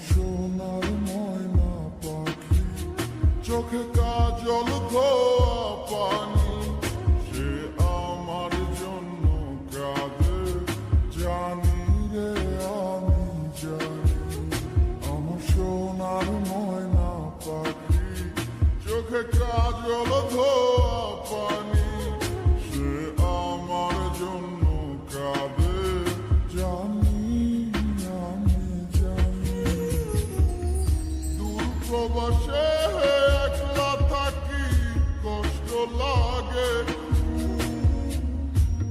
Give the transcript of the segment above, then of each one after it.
সোনার ময়না পাখি, চোখে কাজল ধোয়া পানি, সে আমার জন্য কাঁদে জানি রে আমি জানি। আমার সোনার ময়না পাখি, চোখে কাজল ধোয়া পানি, সে আমার জন্য কাঁদে জানি আমি জানি। দূর প্রবাসে একলা থাকি, কষ্ট লাগে,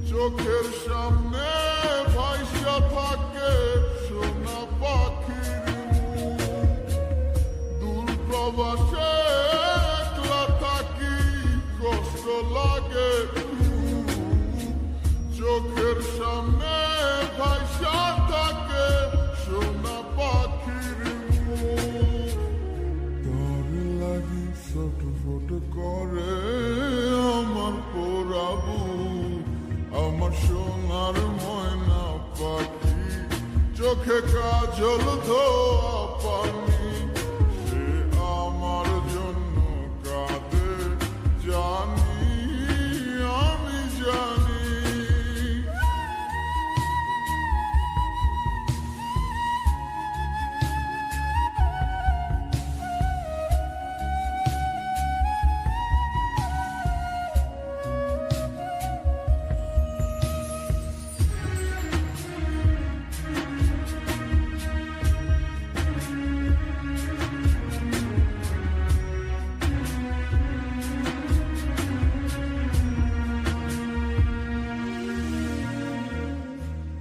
চোখের সামনে ভাইসা থাকে সোনা পাখির মুখ। দূর প্রবাসে একলা থাকি, কষ্ট লাগে, চোখের সামনে ভাইসা থাকে সোনা পাখির মুখ। তার লাগি ছটফট করে আমার পোড়াবু, আমার সোনার ময়না পাখি, চোখে কাজল ধোয়া পানি, সে আমার জন্য কাঁদে জানি আমি জানি।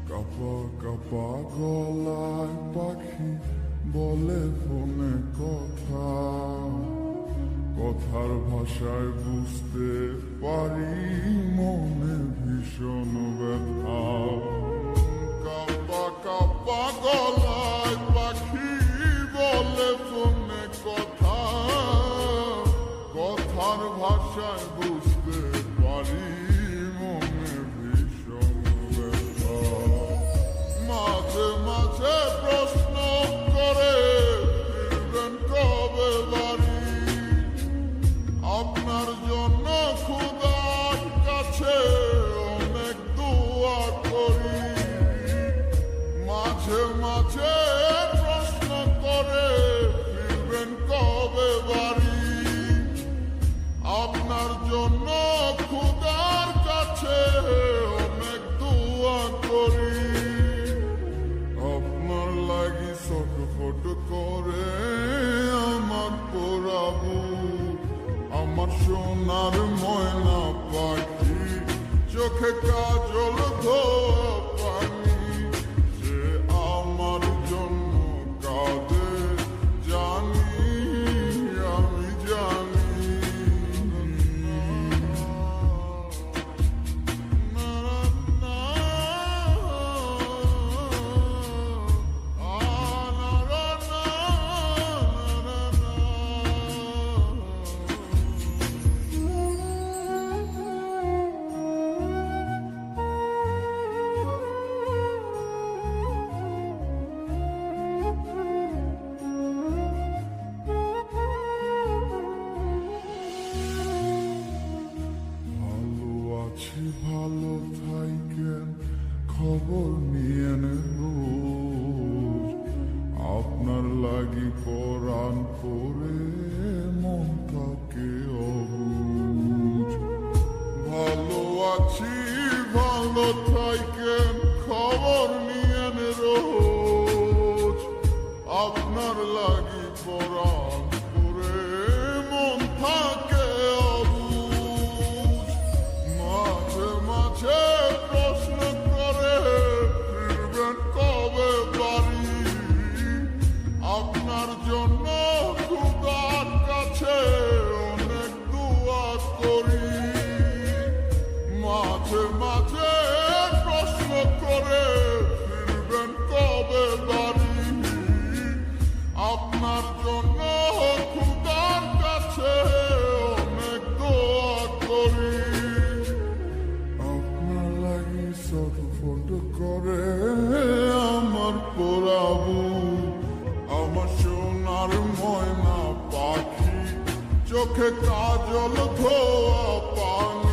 কাপা কাপা গলায় পাখি বলে ফোনে কথা, কথার ভাষায় বুঝতে পারি মনে ভীষণ ব্যথা। কাপা কাপা গলায় পাখি বলে ফোনে কথা, কথার ভাষায় বুঝতে পারি মনে ভীষণ ব্যথা। মাঝে মাঝে প্রশ্ন করে ফিরবেন কবে বাড়ি, আপনার জন্য খোদার কাছে অনেক দোয়া করি। মাঝে মাঝে প্রশ্ন করে ফিরবেন কবে বাড়ি, আপনার জন্য খোদার কাছে অনেক দোয়া করি। আপনার লাগি ছটফট করে আমার পোড়াবু, আমার সোনার ময়না পাখি, চোখে কাজল ধোয়া পানি, সে আমার জন্য কাঁদে জানি আমি জানি। ভালো থাইকেন খবর নিয়েন রোজ, আপনার লাগি পরাণ করে মন থাকে অবুঝ। ভালো আছি ভালো থাইকেন খবর নিয়েন রোজ, আপনার লাগি পরাণ করে মন থাকে অবুঝ। মাঝে মাঝে প্রশ্ন করে ফিরবেন কবে বাড়ি, আপনার জন্য খোদার কাছে অনেক দোয়া করি। মাঝে মাঝে প্রশ্ন করে ফিরবেন কবে বাড়ি, আপনার জন্য খোদার কাছে অনেক দোয়া করি। আপনার লাগি ছটফট করে আমার পোড়াবু, আমার চোখে কাজল ধোয়া পানি